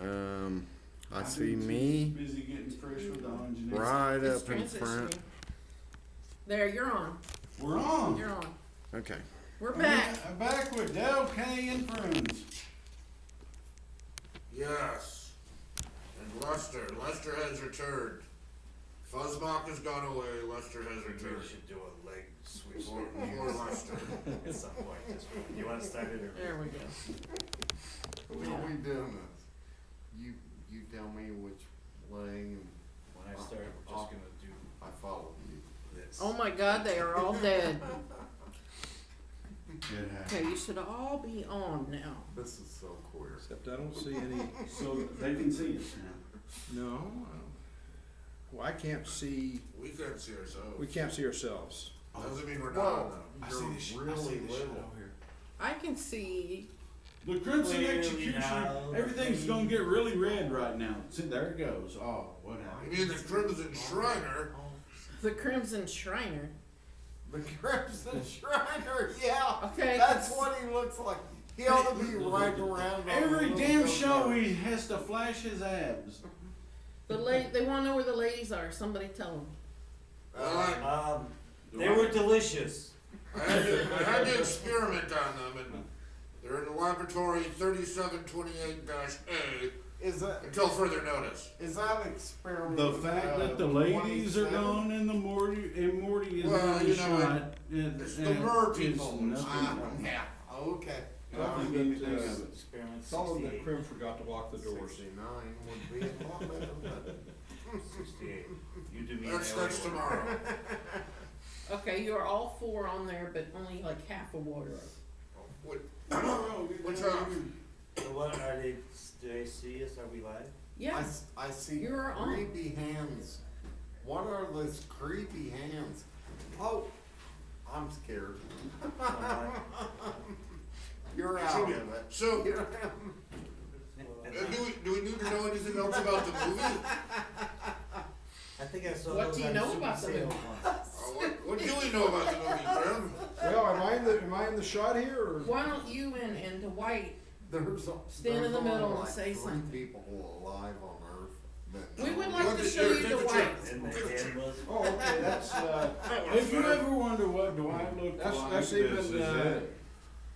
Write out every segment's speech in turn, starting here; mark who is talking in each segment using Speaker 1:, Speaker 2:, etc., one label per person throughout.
Speaker 1: I see me
Speaker 2: Busy getting fresh with the engineer.
Speaker 1: right
Speaker 3: It's
Speaker 1: up in
Speaker 3: transit
Speaker 1: front.
Speaker 3: stream. There, you're on.
Speaker 2: We're on.
Speaker 3: You're on.
Speaker 1: Okay.
Speaker 3: We're back.
Speaker 2: I'm back with Del, Kenny, and friends.
Speaker 4: Yes. And Lester. Lester has returned. Fuzzbach has gone away. Lester has
Speaker 5: We
Speaker 4: returned.
Speaker 5: should do a leg switch.
Speaker 4: More Lester.
Speaker 5: At some point. You want to start it or?
Speaker 3: There we go.
Speaker 1: What are we doing this? You tell me which way and
Speaker 5: When I start, we're just gonna do
Speaker 1: I follow you.
Speaker 5: this.
Speaker 3: Oh my God, they are all dead.
Speaker 2: It happened.
Speaker 3: Okay, you should all be on now.
Speaker 1: This is so queer.
Speaker 6: Except I don't see any,
Speaker 2: So they can see us now.
Speaker 6: no, well, I can't see,
Speaker 4: We can't see ourselves.
Speaker 6: we can't see ourselves.
Speaker 4: Doesn't mean we're not
Speaker 1: Whoa.
Speaker 4: on them.
Speaker 5: I see this,
Speaker 1: You're
Speaker 5: I see
Speaker 1: really
Speaker 5: this
Speaker 1: little.
Speaker 5: shadow here.
Speaker 3: I can see.
Speaker 2: The Crimson
Speaker 5: Clearly
Speaker 2: Execution,
Speaker 5: now,
Speaker 2: everything's
Speaker 5: the-
Speaker 2: gonna get really red right now. See, there it goes. Oh, what
Speaker 4: You
Speaker 2: happened?
Speaker 4: mean the Crimson Shriner?
Speaker 3: The Crimson Shriner.
Speaker 1: The Crimson Shriner, yeah.
Speaker 3: Okay.
Speaker 1: That's what he looks like. He ought to be riding around. on a
Speaker 2: Every
Speaker 1: little
Speaker 2: damn
Speaker 1: go-kart.
Speaker 2: show he has to flash his abs.
Speaker 3: They want to know where the ladies are. Somebody tell them.
Speaker 4: Well,
Speaker 5: They were delicious.
Speaker 4: I had to experiment on them, and they're in the laboratory 3728-A
Speaker 1: Is that
Speaker 4: until further notice.
Speaker 1: an experiment?
Speaker 2: The fact that the ladies are gone and Morty is
Speaker 4: Well,
Speaker 2: on the
Speaker 4: you know,
Speaker 2: shot.
Speaker 4: It's the mer people.
Speaker 1: Yeah. Okay.
Speaker 2: Nothing good anything of it.
Speaker 5: Experiment
Speaker 6: Tell them that
Speaker 5: 68.
Speaker 6: Krim forgot to lock the doors.
Speaker 1: 69 would be a lot better, but
Speaker 5: 68. You do me
Speaker 4: That's
Speaker 5: an alley order.
Speaker 4: tomorrow.
Speaker 3: Okay, you are all four on there, but only like half a water.
Speaker 4: What,
Speaker 2: What's
Speaker 4: what's up?
Speaker 5: So what are they, do they see us? Are we live?
Speaker 3: Yeah.
Speaker 1: I see
Speaker 3: You're on.
Speaker 1: creepy hands. What are those creepy hands? Oh, I'm scared. You're out of it.
Speaker 4: So,
Speaker 1: You're out.
Speaker 4: do we need to know anything else about the movie?
Speaker 5: I think I saw
Speaker 3: What
Speaker 5: those
Speaker 3: do you
Speaker 5: on
Speaker 3: know
Speaker 5: Super
Speaker 3: about the
Speaker 5: Sale
Speaker 3: movie?
Speaker 5: once.
Speaker 4: What do we know about the movie, Grim?
Speaker 6: Well, am I in the shot here, or?
Speaker 3: Why don't you and Dwight?
Speaker 1: There's
Speaker 3: Stand in the
Speaker 1: only
Speaker 3: middle and
Speaker 1: like
Speaker 3: say
Speaker 1: 3
Speaker 3: something.
Speaker 1: people alive on Earth. That
Speaker 3: We would
Speaker 1: know.
Speaker 3: like to show you Dwight.
Speaker 5: And the head was.
Speaker 6: Oh, okay, that's,
Speaker 2: If you ever wonder what Dwight looked
Speaker 6: that's,
Speaker 2: like,
Speaker 6: that's
Speaker 2: this
Speaker 6: even,
Speaker 2: is it.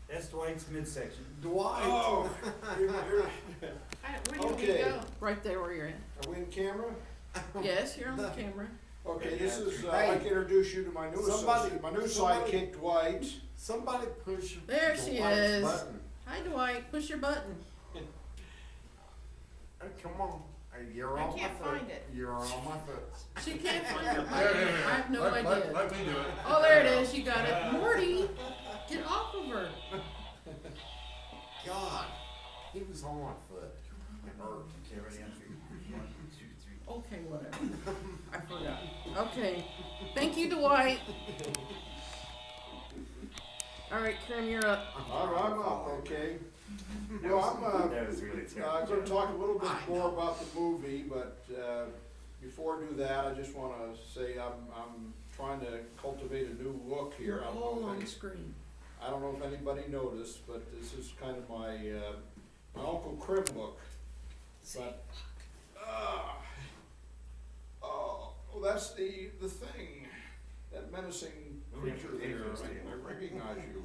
Speaker 5: That's Dwight's midsection.
Speaker 1: Dwight.
Speaker 6: oh, here,
Speaker 3: Where do
Speaker 6: Okay.
Speaker 3: you go? Right there where you're at.
Speaker 6: are we in camera?
Speaker 3: Yes, you're on the camera.
Speaker 6: Okay, this is,
Speaker 1: Hey.
Speaker 6: I'd like to introduce you to my new
Speaker 1: Somebody-
Speaker 6: associate, my new
Speaker 1: somebody-
Speaker 6: sidekick, Dwight.
Speaker 1: Somebody push
Speaker 3: There she
Speaker 1: Dwight's
Speaker 3: is.
Speaker 1: button.
Speaker 3: Hi, Dwight. Push your button.
Speaker 1: Come on. You're
Speaker 3: I
Speaker 1: on
Speaker 3: can't
Speaker 1: my foot.
Speaker 3: find it.
Speaker 1: You're on my foot.
Speaker 3: She can't find her
Speaker 4: Yeah,
Speaker 3: button. I have no idea.
Speaker 4: Let me do it.
Speaker 3: Oh, there it is. You got it. Morty, get off of her.
Speaker 1: God, he was on my foot. It hurt.
Speaker 5: Okay, ready on 3. 1, 2, 3.
Speaker 3: Okay, whatever. I forgot. Okay. Thank you, Dwight. All right, Krim, you're up.
Speaker 6: I'm up, okay. Well,
Speaker 5: That was really
Speaker 6: I'm
Speaker 5: terrible.
Speaker 6: gonna talk a little bit more about the movie, but, before I do that, I just wanna say I'm trying to cultivate a new look here.
Speaker 3: You're
Speaker 6: I don't know
Speaker 3: all
Speaker 6: if
Speaker 3: on
Speaker 6: any-
Speaker 3: the screen.
Speaker 6: I don't know if anybody noticed, but this is kind of my Uncle Krim look. But, oh, that's the thing, that menacing creature there, I recognize you.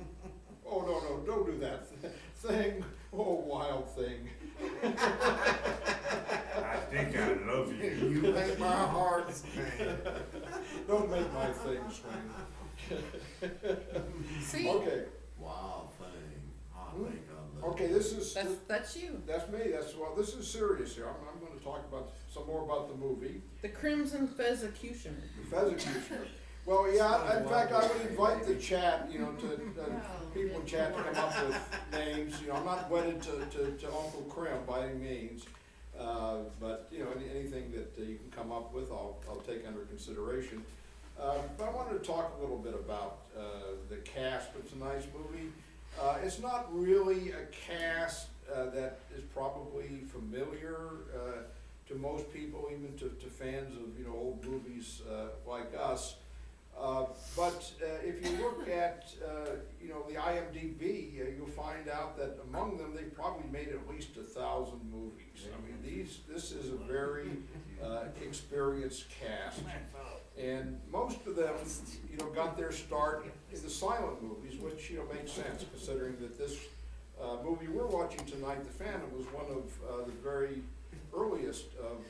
Speaker 6: Oh, no, don't do that thing, oh, wild thing.
Speaker 5: I think I love you.
Speaker 1: You make my heart sing.
Speaker 6: Don't make my thing swing.
Speaker 3: See?
Speaker 6: Okay,
Speaker 1: Wow thing. I think I love
Speaker 6: okay, this is.
Speaker 3: That's you.
Speaker 6: That's me. Well, this is serious here. I'm going to talk about some more about the movie,
Speaker 3: The Crimson Fezzecutioner.
Speaker 6: the Fezzecutioner. Well, yeah. In fact, I would invite the chat, to people in chat to come up with names. I'm not wedded to Uncle Krim by any means, but anything that you can come up with, I'll take under consideration. But I wanted to talk a little bit about the cast of tonight's movie. It's not really a cast that is probably familiar to most people, even to fans of old movies like us. But if you look at the IMDb, you'll find out that among them they probably made at least 1,000 movies. I mean, experienced cast. And most of them, got their start in the silent movies, which, makes sense considering that this movie we're watching tonight, The Phantom, was one of the very earliest of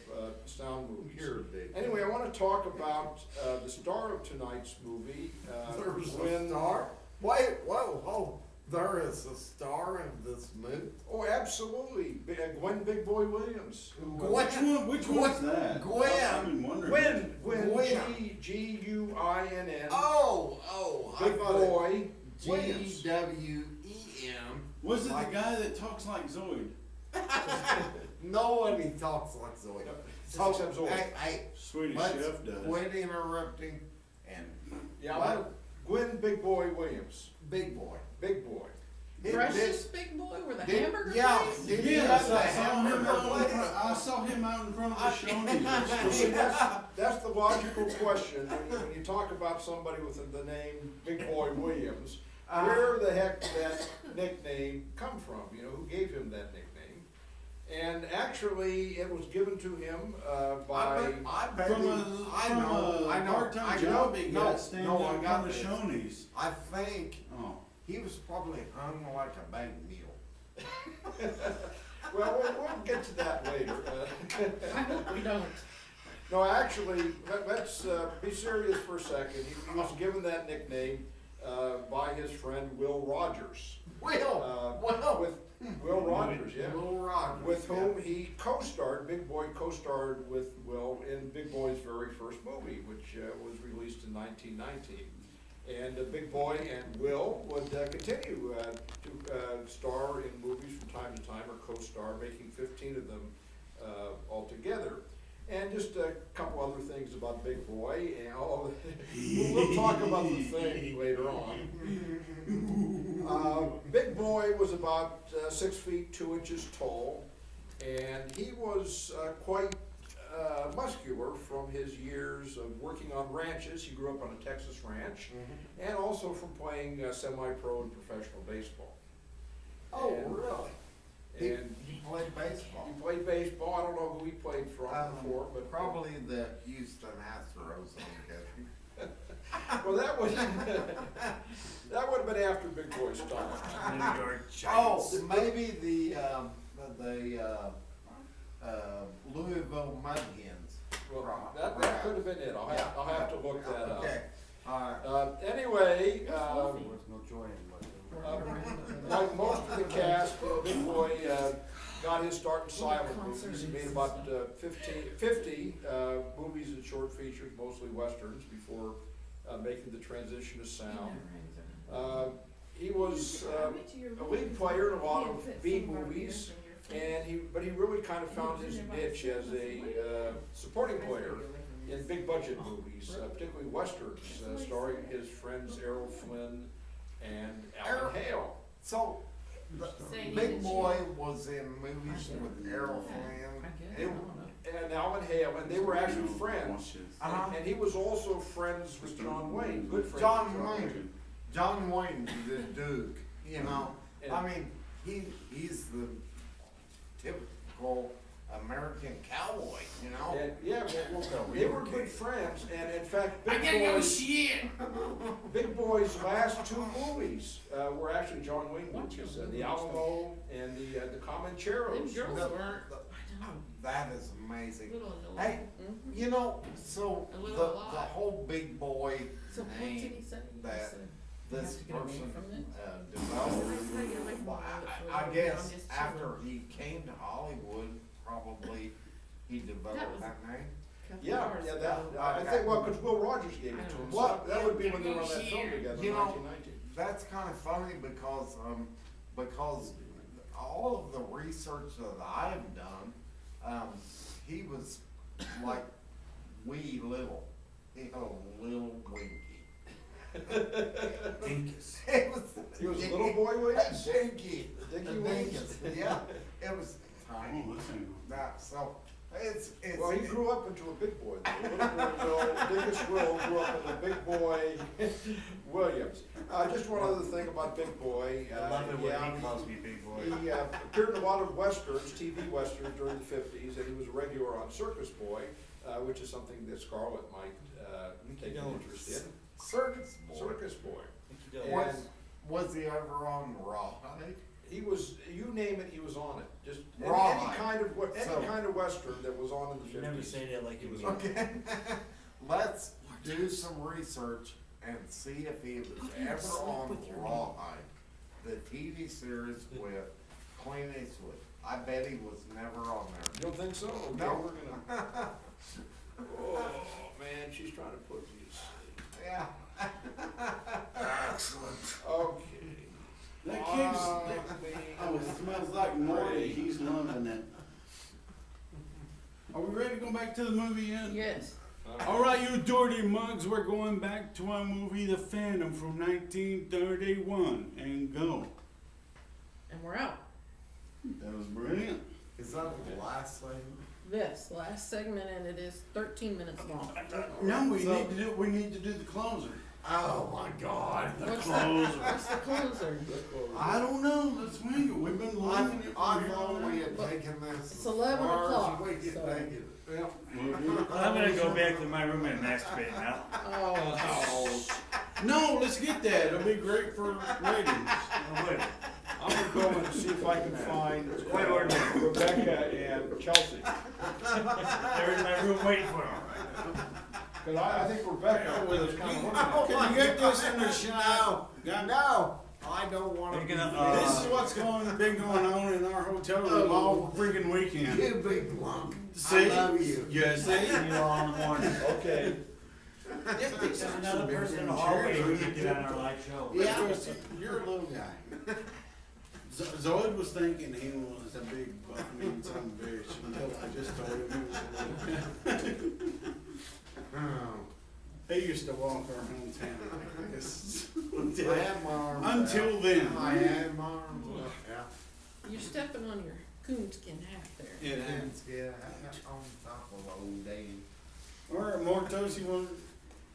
Speaker 6: sound movies.
Speaker 1: Here, Dick.
Speaker 6: Anyway, I want to talk about the star of tonight's movie,
Speaker 1: There's a
Speaker 6: Guinn.
Speaker 1: star? Wait, whoa. There is a star in this movie?
Speaker 6: Oh, absolutely. Guinn Big Boy Williams. Who,
Speaker 2: Which one's that?
Speaker 1: Guinn.
Speaker 2: I've been wondering.
Speaker 6: Guinn,
Speaker 1: Guinn.
Speaker 6: G-U-I-N-N.
Speaker 1: Oh, I
Speaker 6: Big
Speaker 1: thought
Speaker 6: Boy
Speaker 1: it
Speaker 6: Williams.
Speaker 1: G-W-E-M.
Speaker 2: Was it the guy that talks like Zoid?
Speaker 1: Nobody talks like Zoid.
Speaker 6: Talks like Zoid.
Speaker 1: Hey,
Speaker 2: Swedish
Speaker 1: let's
Speaker 2: chef does.
Speaker 1: quit interrupting and
Speaker 6: Yeah,
Speaker 1: what?
Speaker 6: Guinn Big Boy Williams.
Speaker 1: Big boy.
Speaker 6: Big Boy.
Speaker 3: Precious big boy with a
Speaker 1: Did-
Speaker 3: hamburger
Speaker 1: yeah,
Speaker 3: place?
Speaker 1: did he
Speaker 2: Yes,
Speaker 1: have the
Speaker 2: I saw him
Speaker 1: hamburger
Speaker 2: out in
Speaker 1: place?
Speaker 2: front, I saw him out in front of the Shoney's.
Speaker 6: Well, see, that's the logical question. When you talk about somebody with the name Big Boy Williams, where the heck did that nickname come from? Who gave him that nickname? And actually, it was given to him by.
Speaker 1: I bet
Speaker 2: From
Speaker 1: he-
Speaker 2: a
Speaker 1: I know,
Speaker 2: part-time
Speaker 1: I
Speaker 2: job
Speaker 1: know,
Speaker 2: he
Speaker 1: no,
Speaker 2: got standing
Speaker 1: no,
Speaker 2: in
Speaker 1: I
Speaker 2: front
Speaker 1: got
Speaker 2: of
Speaker 1: this.
Speaker 2: Shoney's.
Speaker 1: I think
Speaker 2: Oh.
Speaker 1: he was probably hung like a bag meal.
Speaker 6: Well, we'll get to that later.
Speaker 3: I hope we don't.
Speaker 6: No, actually, let's be serious for a second. He was given that nickname by his friend Will Rogers.
Speaker 1: Will,
Speaker 6: With Will Rogers, yeah.
Speaker 1: Will Rogers.
Speaker 6: With whom he co-starred, Big Boy co-starred with Will in Big Boy's very first movie, which was released in 1919. And Big Boy and Will would continue to star in movies from time to time, or co-star, making 15 of them altogether. And just a couple other things about Big Boy, and we'll talk about the thing later on. Big Boy was about 6 feet 2 inches tall, and he was quite muscular from his years of working on ranches. He grew up on a Texas ranch, and also from playing semi-pro and professional baseball.
Speaker 1: Oh,
Speaker 6: And-
Speaker 1: really?
Speaker 6: And
Speaker 1: He played baseball.
Speaker 6: he played baseball. I don't know who he played from before, but
Speaker 1: Probably the Houston Astros, I'm guessing.
Speaker 6: well, that would have been after Big Boy's time.
Speaker 5: New York
Speaker 1: Oh,
Speaker 5: Giants.
Speaker 1: maybe the Louisville Mud Hens.
Speaker 6: Well, that could have been it. I'll have to look that up.
Speaker 1: Okay, alright.
Speaker 6: Anyway,
Speaker 5: There was no joy in what
Speaker 6: like most of the cast, Big Boy got his start in silent movies. He made about 50 movies and short features, mostly westerns, before making the transition to sound. He was a lead player in a lot of B movies, but he really kind of found his niche as a supporting player in big budget movies, particularly westerns, starring his friends Errol Flynn and Alan Hale.
Speaker 1: So, Big Boy was in movies with Errol Flynn.
Speaker 6: And Alan Hale, and they were actually friends.
Speaker 1: Uh-huh.
Speaker 6: And he was also friends with John Wayne, good friends
Speaker 1: John
Speaker 6: with
Speaker 1: Wayne. John Wayne, the Duke,
Speaker 6: And-
Speaker 1: I mean, he's the typical American cowboy,
Speaker 6: And, yeah, they were good friends, and in fact, Big Boy's last two movies were actually John Wayne movies, The Alamo and the Comancheros.
Speaker 3: Them girls
Speaker 1: The-
Speaker 3: weren't.
Speaker 1: That is amazing.
Speaker 3: Little annoying.
Speaker 1: Hey, so
Speaker 3: A
Speaker 1: the
Speaker 3: little lot.
Speaker 1: whole Big Boy
Speaker 3: So what did he
Speaker 1: name
Speaker 3: say?
Speaker 1: that
Speaker 3: You
Speaker 1: this
Speaker 3: have to get away
Speaker 1: person
Speaker 3: from it?
Speaker 1: developed,
Speaker 3: Well,
Speaker 1: I guess
Speaker 3: just
Speaker 1: after
Speaker 3: children.
Speaker 1: he came to Hollywood, probably he developed that name.
Speaker 6: Yeah, I think, well, because Will Rogers gave it to him, so
Speaker 1: Well,
Speaker 6: that would be when they were on that film together in 1990.
Speaker 1: That's kind of funny because all of the research that I have done, he was like wee little, little winky.
Speaker 5: Dinkus.
Speaker 1: It was.
Speaker 6: He was Little Boy Williams?
Speaker 1: Dinky.
Speaker 6: Dinky
Speaker 1: The
Speaker 6: Williams?
Speaker 1: Dinkus, yeah, it was tiny.
Speaker 2: Oh, listen.
Speaker 1: That, so, It's
Speaker 6: Well, he grew up into a big boy. The little boy, biggest Will grew up in a big boy Williams. Just one other thing about Big Boy.
Speaker 5: I love it when
Speaker 6: yeah,
Speaker 5: he calls me big boy.
Speaker 6: He appeared in a lot of westerns, TV westerns during the 50s, and he was a regular on Circus Boy, which is something that Scarlett might take an interest in.
Speaker 1: Circus Boy.
Speaker 6: Circus Boy.
Speaker 1: Was, was he ever on Rawhide?
Speaker 6: He was, you name it, he was on it. Just
Speaker 1: Rawhide.
Speaker 6: any kind of
Speaker 1: So-
Speaker 6: kind of western that was on in the 50s.
Speaker 5: You never say that like it was.
Speaker 1: Okay. Let's do some research and see if he was ever on Rawhide, the TV series with Clint Eastwood. I bet he was never on there.
Speaker 6: You don't think so? Okay,
Speaker 1: No.
Speaker 6: we're gonna. Oh man, she's trying to put me to sleep.
Speaker 1: Yeah.
Speaker 4: Excellent.
Speaker 6: Okay.
Speaker 2: That kid's, oh, it smells like Morty, he's loving it. Are we ready to go back to the movie yet?
Speaker 3: Yes.
Speaker 2: All right, you dirty mugs, we're going back to our movie, The Phantom from 1931, and go.
Speaker 3: And we're out.
Speaker 2: That was brilliant.
Speaker 1: Is that the last thing?
Speaker 3: This last segment, and it is 13 minutes long.
Speaker 2: No, we need to do the closer.
Speaker 1: Oh my God.
Speaker 3: What's the,
Speaker 2: Closer.
Speaker 3: what's the closer?
Speaker 2: I don't know, let's swing it, we've been leaving it
Speaker 1: I
Speaker 2: for here.
Speaker 1: thought we had taken this.
Speaker 3: It's 11
Speaker 1: as far as
Speaker 3: o'clock,
Speaker 1: we could
Speaker 3: so-
Speaker 1: take it.
Speaker 6: Yeah.
Speaker 2: We'll do the
Speaker 5: I'm gonna go
Speaker 2: closer.
Speaker 5: back to my room and masturbate now.
Speaker 3: Oh,
Speaker 2: No, let's get that, it'll be great for ratings.
Speaker 5: Oh, wait.
Speaker 6: I'm gonna go and see if I can find
Speaker 5: Quite ordinary.
Speaker 6: Rebecca and Chelsea.
Speaker 5: They're in my room waiting for me.
Speaker 6: Cause I think Rebecca was kind of looking at
Speaker 2: Can you get this in the shot?
Speaker 1: No, I don't want to.
Speaker 5: You're gonna,
Speaker 2: This is what's been going on in our hotel room all freaking weekend.
Speaker 1: You big lump.
Speaker 2: See?
Speaker 1: I love you.
Speaker 2: Yeah, see?
Speaker 5: you all in the morning.
Speaker 6: Okay.
Speaker 5: There's another person in the hallway who can get on our live show.
Speaker 2: Yeah. You're a little guy. Zoid was thinking he was a big buff mean son of a bitch until I just told him he was a little guy.
Speaker 1: Oh,
Speaker 2: He used to walk around town like this.
Speaker 1: I have my arms
Speaker 2: Until
Speaker 1: out.
Speaker 2: then.
Speaker 1: I had my arms up. Yeah.
Speaker 3: you're stepping on your coonskin hat there.
Speaker 2: Yeah.
Speaker 1: Hands get on top of old Dave.
Speaker 2: All right, Mortos, you want?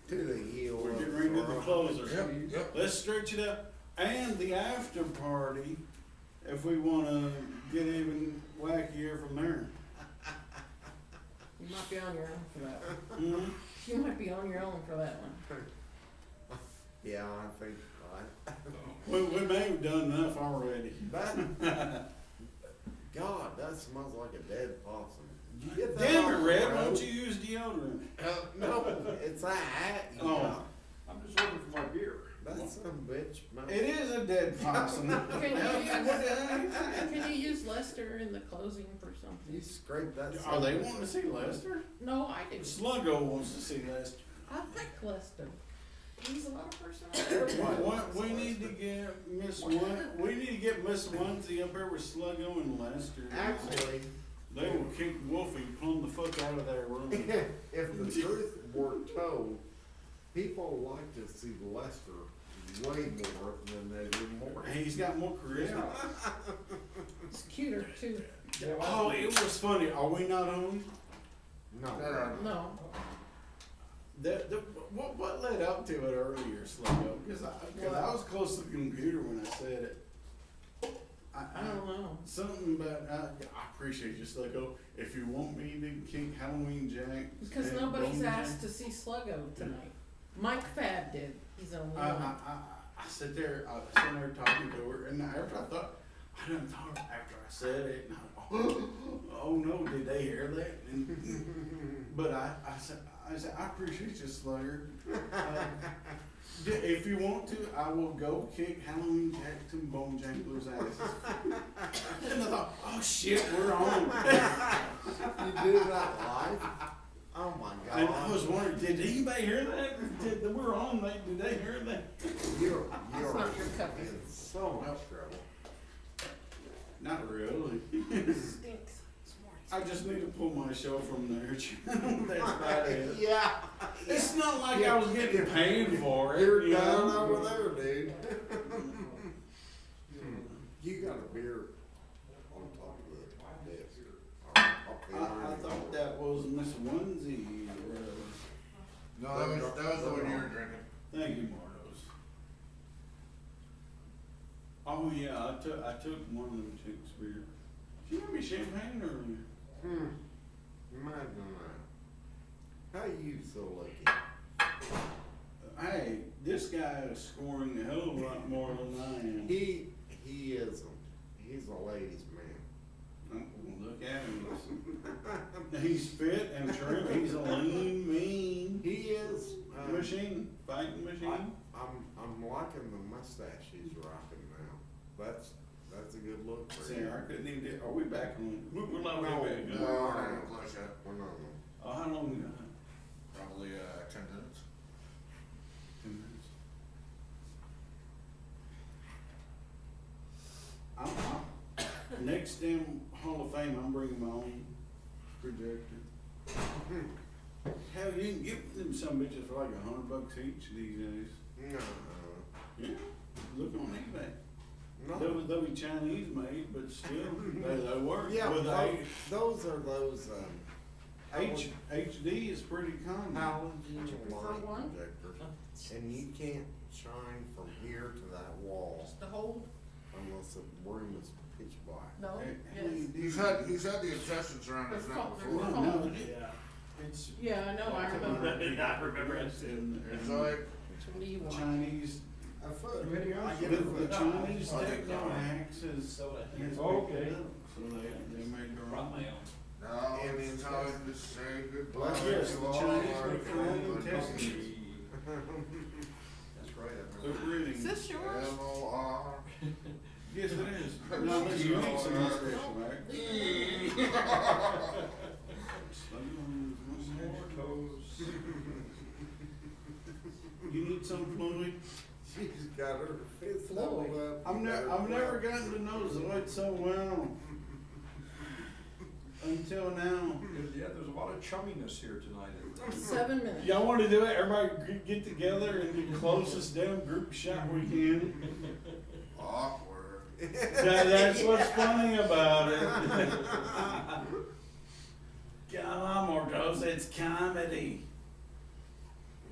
Speaker 1: To the heel.
Speaker 2: We're
Speaker 1: of
Speaker 2: getting ready to do the closer.
Speaker 4: Yep.
Speaker 2: Let's stretch it up. And the after party, if we want to get even wackier from there.
Speaker 3: You might be on your own for that one.
Speaker 2: Mhm.
Speaker 3: You might be on your own for that one.
Speaker 1: Yeah, I think
Speaker 2: We may have done enough already.
Speaker 1: that. God, that smells like a dead possum. Did you get that
Speaker 2: Damn
Speaker 1: off
Speaker 2: it,
Speaker 1: the
Speaker 2: Red,
Speaker 1: road?
Speaker 2: why don't you use deodorant?
Speaker 1: No, it's a hat. You
Speaker 2: Oh.
Speaker 1: got.
Speaker 6: I'm just looking for my beer.
Speaker 1: That's some bitch. mouth.
Speaker 2: It is a dead possum.
Speaker 3: Can you
Speaker 2: What the hell?
Speaker 3: Can you use Lester in the closing for something?
Speaker 1: You scrape that.
Speaker 2: Are they wanting to see Lester?
Speaker 3: No, I didn't.
Speaker 2: Sluggo wants to see Lester.
Speaker 3: I like Lester. He's a lot of personality.
Speaker 2: We need to get Miss Onesie up here with Sluggo and Lester.
Speaker 1: Actually,
Speaker 2: They will kick Wolfie plumb the fuck out of their room.
Speaker 1: if the truth were told, people like to see Lester way more than they do Morty.
Speaker 2: He's got more charisma.
Speaker 3: He's cuter too.
Speaker 2: Oh, it was funny. Are we not on?
Speaker 1: No.
Speaker 3: No.
Speaker 2: What led up to it earlier, Sluggo? Because I was close to the computer when I said it.
Speaker 3: I don't know.
Speaker 2: Something about, I appreciate you, Sluggo. If you want me to kick Halloween Jack.
Speaker 3: Because
Speaker 2: and
Speaker 3: nobody's
Speaker 2: Bone
Speaker 3: asked
Speaker 2: Jack,
Speaker 3: to see Sluggo tonight. Mike Fab did. He's on
Speaker 2: I
Speaker 3: one.
Speaker 2: sit there, talking to her, and after I thought, I done thought after I said it, and oh no, did they hear that? But I said, I appreciate you, Slugger. If you want to, I will go kick Halloween Jack's and Bone Jack Blue's asses. And I thought, oh shit, we're on.
Speaker 1: You do that live? Oh my God.
Speaker 2: And I was wondering, did anybody hear that? We're on, did they hear that?
Speaker 1: You're
Speaker 3: It's not your cup.
Speaker 1: in so much trouble.
Speaker 2: Not really.
Speaker 3: Stinks.
Speaker 2: I just need to pull my show from their channel. That's about it.
Speaker 1: Yeah.
Speaker 2: It's not like I was getting paid for it.
Speaker 1: You're
Speaker 2: you
Speaker 1: down
Speaker 2: know?
Speaker 1: over there, dude. You got a beer on top of the desk.
Speaker 2: I thought was Miss Onesie.
Speaker 4: No, that was the one you were drinking.
Speaker 2: Thank you, Mardos. Oh yeah, I took one of them chicks beer. She gave me champagne earlier.
Speaker 1: Imagine that. How you so lucky?
Speaker 2: Hey, this guy is scoring a hell of a lot more than I am.
Speaker 1: He isn't. He's a ladies' man.
Speaker 2: Oh, look at him. He's fit and trim. He's a lean, mean
Speaker 1: He is.
Speaker 2: machine, fighting machine.
Speaker 1: I'm liking the mustache he's rocking now. That's a good look for
Speaker 2: See,
Speaker 1: him.
Speaker 2: I couldn't even get. Are we back on? We're not
Speaker 1: No,
Speaker 2: back.
Speaker 1: no.
Speaker 4: We're not even close yet.
Speaker 1: Well, no.
Speaker 2: Oh, how long we got?
Speaker 4: Probably 10 minutes.
Speaker 2: 2 minutes. Next damn Hall of Fame, I'm bringing my own projector. Hell, you can get them some bitches for like $100 each these days.
Speaker 1: No.
Speaker 2: Yeah, look on eBay.
Speaker 1: No.
Speaker 2: They'll be Chinese made, but still, they work.
Speaker 1: Yeah,
Speaker 2: With
Speaker 1: those are those,
Speaker 2: HD is pretty common.
Speaker 1: halogen
Speaker 3: prefer
Speaker 1: light
Speaker 3: one?
Speaker 1: projectors. And you can't shine from here to that wall
Speaker 3: Just to hold?
Speaker 1: unless the room is pitch black.
Speaker 3: No?
Speaker 2: Hey,
Speaker 3: Yes.
Speaker 4: He's had the intestines around his neck before.
Speaker 2: No,
Speaker 5: Yeah.
Speaker 2: it's.
Speaker 3: Yeah, I know, I remember.
Speaker 5: I remember it.
Speaker 4: It's like,
Speaker 3: Which one do you want?
Speaker 2: Chinese,
Speaker 1: A foot.
Speaker 2: I get it, the Chinese techno hacks is.
Speaker 5: Okay.
Speaker 2: So they made their
Speaker 5: Brought
Speaker 2: own.
Speaker 5: my own.
Speaker 4: now it's time to say goodbye
Speaker 1: Well,
Speaker 2: yes,
Speaker 4: to
Speaker 2: the
Speaker 4: all
Speaker 2: Chinese
Speaker 4: our
Speaker 2: make their own
Speaker 4: friends.
Speaker 2: intestines.
Speaker 7: That's right, I
Speaker 2: They're
Speaker 7: remember.
Speaker 2: breeding.
Speaker 3: Is this yours?
Speaker 4: M-O-R.
Speaker 2: Yes, it is. No, this you need some mustache, right?
Speaker 7: More toes.
Speaker 2: You need some fluid?
Speaker 1: She's got her fist
Speaker 3: Floyd.
Speaker 1: doubled up.
Speaker 2: I've never gotten to know Zoid so well. Until now.
Speaker 7: Yeah, there's a lot of chumminess here tonight.
Speaker 3: 7 minutes.
Speaker 2: Y'all wanna do it? Everybody get together and the closest damn group shot we can.
Speaker 4: Awkward.
Speaker 2: That's what's funny about it. Come on, Mortos, it's comedy.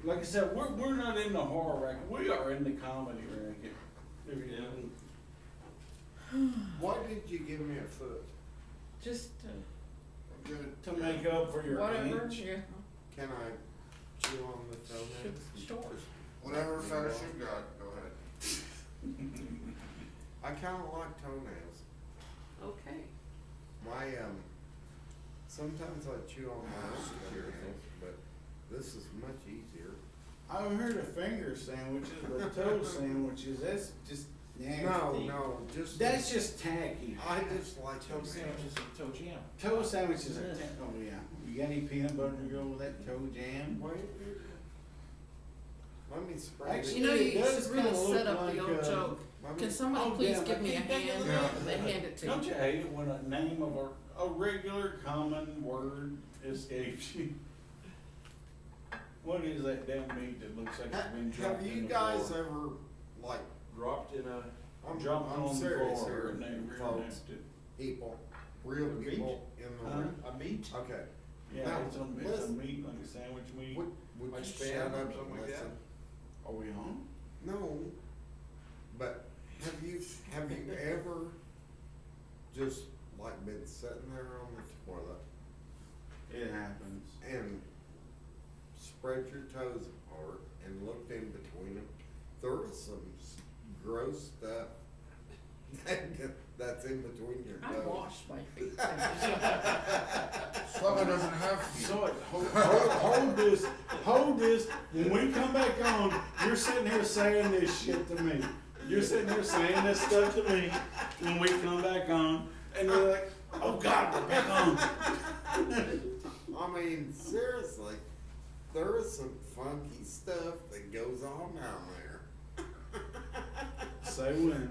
Speaker 2: Like I said, we're not in the horror racket. We are in the comedy racket. If you didn't.
Speaker 1: Why did you give me a foot?
Speaker 3: Just,
Speaker 4: Good.
Speaker 2: To make up for your
Speaker 3: whatever,
Speaker 2: age.
Speaker 3: yeah.
Speaker 1: Can I chew on the toenails?
Speaker 3: Sure.
Speaker 4: Whatever fetish you got, go ahead.
Speaker 1: I kinda like toenails.
Speaker 3: Okay.
Speaker 1: My, sometimes I chew on my own toenails, but this is much easier.
Speaker 2: I've heard of finger sandwiches, but toe sandwiches, that's just nasty.
Speaker 1: No, just.
Speaker 2: That's just tacky.
Speaker 1: I just like
Speaker 5: Toe sandwiches and toe jam.
Speaker 2: Toe sandwiches are oh yeah. You got any peanut butter to go with that toe jam?
Speaker 1: Let me spray
Speaker 2: Actually,
Speaker 1: it.
Speaker 3: You know, you
Speaker 2: it does
Speaker 3: should really
Speaker 2: kinda look
Speaker 3: set up the
Speaker 2: like,
Speaker 3: old joke.
Speaker 1: Let me-
Speaker 3: Can somebody
Speaker 2: Oh,
Speaker 3: please
Speaker 2: damn,
Speaker 3: give
Speaker 2: I
Speaker 3: me a
Speaker 2: can't think of
Speaker 3: hand?
Speaker 2: that.
Speaker 3: They hand it to
Speaker 2: Don't
Speaker 3: you.
Speaker 2: you hate it when a name of a regular common word escapes you? What is that damn meat that looks like it's been dropped
Speaker 1: Have
Speaker 2: in
Speaker 1: you
Speaker 2: the
Speaker 1: guys
Speaker 2: floor?
Speaker 1: ever, like,
Speaker 7: Dropped in a,
Speaker 2: Jumped
Speaker 1: I'm
Speaker 2: on the
Speaker 1: serious
Speaker 2: floor
Speaker 1: here,
Speaker 2: and they rear
Speaker 1: folks,
Speaker 2: nested.
Speaker 1: people, real
Speaker 7: Meat?
Speaker 1: people in the
Speaker 2: Huh?
Speaker 1: room?
Speaker 7: a meat?
Speaker 1: Okay,
Speaker 2: Yeah,
Speaker 1: Now,
Speaker 2: it's a
Speaker 1: listen.
Speaker 2: meat, like a sandwich meat.
Speaker 1: would
Speaker 7: Like
Speaker 1: you
Speaker 7: spam
Speaker 1: shut
Speaker 7: or
Speaker 1: up
Speaker 7: something
Speaker 1: and
Speaker 7: like
Speaker 1: listen?
Speaker 2: Are we on?
Speaker 1: No, but have you ever just like been sitting there on the toilet
Speaker 2: It happens.
Speaker 1: and spread your toes apart and looked in between them? There was some gross stuff that's in between your
Speaker 3: I
Speaker 1: toes.
Speaker 3: wash my feet.
Speaker 4: Slugger doesn't have feet.
Speaker 2: So, hold this, when we come back on, you're sitting here saying this shit to me. You're sitting here saying this stuff to me when we come back on, and you're like, oh God, we're back on.
Speaker 1: I mean, seriously, there is some funky stuff that goes on down there.
Speaker 2: Say when.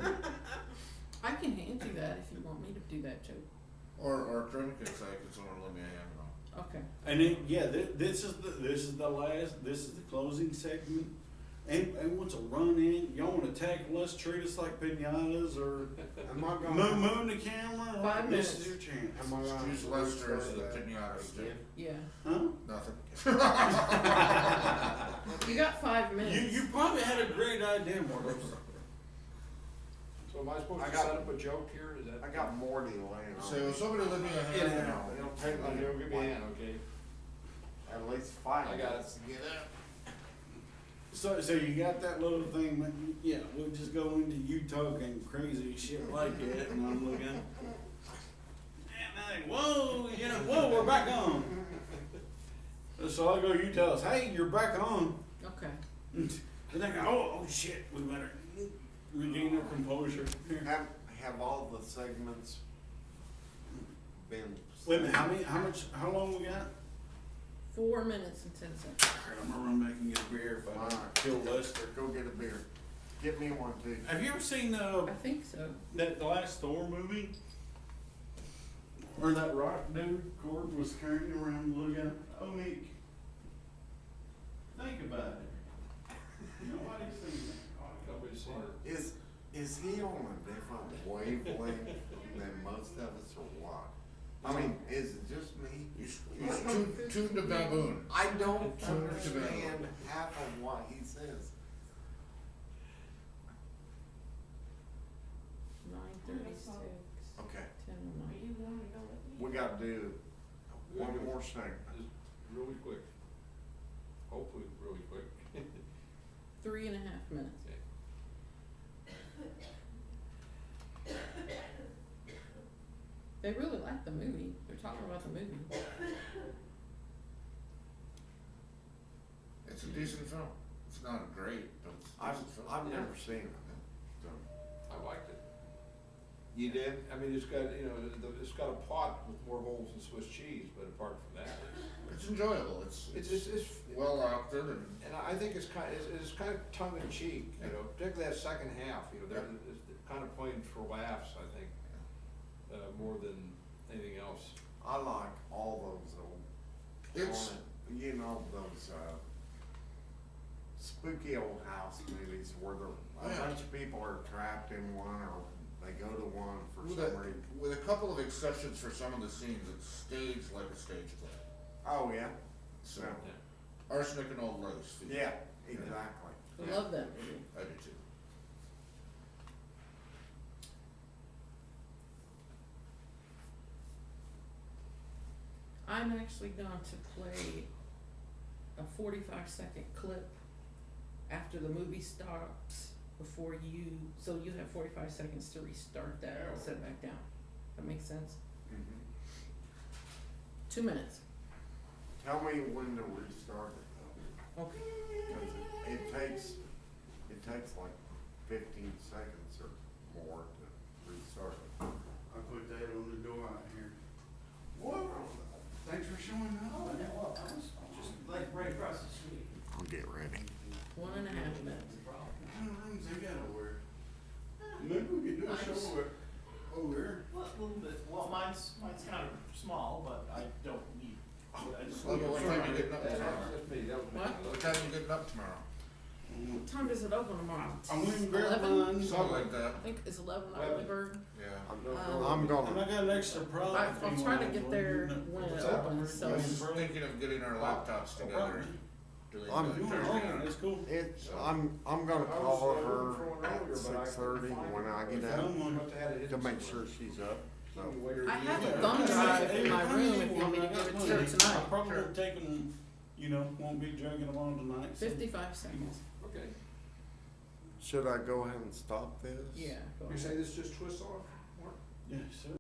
Speaker 3: I can hand you that if you want me to do that too.
Speaker 4: Or Trim could say, could someone let me a hand on?
Speaker 3: Okay.
Speaker 2: And then, yeah, this is the closing segment, And wants to run in, y'all wanna tackle us, treat us like pinatas, or
Speaker 6: Am I gonna?
Speaker 2: moon the camera, or
Speaker 3: 5
Speaker 2: this is
Speaker 3: minutes.
Speaker 2: your chance.
Speaker 6: Am I gonna?
Speaker 4: Use Lester as the
Speaker 6: restart that
Speaker 4: pinata stick.
Speaker 6: again?
Speaker 3: Yeah.
Speaker 2: Huh?
Speaker 4: Nothing.
Speaker 3: You got 5 minutes.
Speaker 2: You probably had a great idea, Morty.
Speaker 6: So am I supposed
Speaker 1: I
Speaker 6: to
Speaker 1: got-
Speaker 6: set up a joke here, is that?
Speaker 1: I got Morty laying on.
Speaker 4: So somebody let me a hand.
Speaker 2: Yeah.
Speaker 4: now.
Speaker 1: It'll take
Speaker 6: Oh,
Speaker 1: me
Speaker 6: you'll give me a hand, okay?
Speaker 1: at least 5
Speaker 6: I got it.
Speaker 1: minutes to get up.
Speaker 2: So you got that little thing, that yeah, we'll just go into you talking crazy shit like that, and I'm looking, and I'm like, whoa, whoa, we're back on. So I go, you tell us, hey, you're back on.
Speaker 3: Okay.
Speaker 2: And they go, oh shit, we better regain our composure. Here.
Speaker 1: Have all the segments been?
Speaker 2: Wait a minute, how long we got?
Speaker 3: 4 minutes and 10 seconds.
Speaker 2: Alright, I'm gonna run back and get a beer if I
Speaker 1: Alright.
Speaker 2: kill Lester.
Speaker 1: Go get a beer. Get me one too.
Speaker 2: Have you ever seen
Speaker 3: I think so.
Speaker 2: the last Thor movie? Where that rock dude, Cord, was carrying around the little guy? Oh, Meek. Think about it. Nobody's seen that.
Speaker 6: Nobody's seen it.
Speaker 1: Is he on a different wavelength than most of us or what? I mean, is it just me?
Speaker 4: He's tuned to baboon.
Speaker 1: I don't
Speaker 4: Tuned to
Speaker 1: understand
Speaker 4: baboon.
Speaker 1: half of what he says.
Speaker 3: 9:36.
Speaker 1: Okay,
Speaker 3: 10:09.
Speaker 1: we gotta do one more segment.
Speaker 6: Just really quick. Hopefully, really quick.
Speaker 3: 3.5 minutes. They really like the movie. They're talking about the movie.
Speaker 4: It's a decent film. It's not great, but it's a decent film.
Speaker 1: I've never seen it. So.
Speaker 6: I liked it.
Speaker 1: You did?
Speaker 6: I mean, it's got, it's got a plot with more holes than Swiss cheese, but apart from that,
Speaker 4: It's enjoyable. It's well acted and
Speaker 6: and I think it's kind of tongue in cheek, particularly that second half, they're kind of playing for laughs, I think, more than anything else.
Speaker 1: I like all those old,
Speaker 4: it's
Speaker 1: those, spooky old house movies where a
Speaker 4: Yeah.
Speaker 1: bunch of people are trapped in one or they go to one for
Speaker 4: with
Speaker 1: some
Speaker 4: a,
Speaker 1: reason.
Speaker 4: with a couple of exceptions for some of the scenes. It's staged like a stage play.
Speaker 1: Oh, yeah?
Speaker 4: So
Speaker 1: Yeah.
Speaker 4: arsenic and old lace.
Speaker 1: Yeah, exactly.
Speaker 3: I love that movie.
Speaker 4: I do too.
Speaker 3: I'm actually going to play a 45-second clip after the movie starts before so you have 45 seconds to restart that and set it back down. That makes sense?
Speaker 1: Mhm.
Speaker 3: 2 minutes.
Speaker 1: Tell me when to restart it though.
Speaker 3: Okay.
Speaker 1: 'Cause it takes like 15 seconds or more to restart it.
Speaker 2: I put that on the door out here. Whoa, thanks for showing up.
Speaker 5: Oh, yeah, well, I was just like right across the street.
Speaker 1: I'll get ready.
Speaker 3: 1.5 minutes.
Speaker 2: What kind of rooms they got over there? Maybe we could do a show over there.
Speaker 5: Well, a little bit, well, mine's kind of small, but I don't need, I just.
Speaker 4: What time you getting up tomorrow?
Speaker 6: That's me, that was me.
Speaker 3: What?
Speaker 4: What time you getting up tomorrow?
Speaker 3: What time does it open tomorrow?
Speaker 2: I'm going to grab
Speaker 3: 11?
Speaker 2: mine.
Speaker 4: Something like that.
Speaker 3: I think it's 11 early bird.
Speaker 4: Yeah.
Speaker 1: I'm
Speaker 2: And
Speaker 1: gonna,
Speaker 2: I got an extra product.
Speaker 3: I'll try to get there when it opens,
Speaker 4: I
Speaker 3: so.
Speaker 4: was thinking of getting our laptops together. and doing
Speaker 1: I'm-
Speaker 4: that
Speaker 2: You want
Speaker 4: Thursday
Speaker 2: to
Speaker 4: night.
Speaker 2: It's cool.
Speaker 1: I'm gonna call her at 6:30 when I get up to make sure she's up, so.
Speaker 3: I have a thumb drive in my room if you want me to give it to her
Speaker 2: I
Speaker 3: tonight.
Speaker 2: probably won't take them, won't be dragging them on tonight. so-
Speaker 3: 55 seconds.
Speaker 6: Okay.
Speaker 1: Should I go ahead and stop this?
Speaker 3: Yeah. go
Speaker 6: You
Speaker 3: ahead.
Speaker 6: say this just twists off, Mark?
Speaker 2: Yes, sir.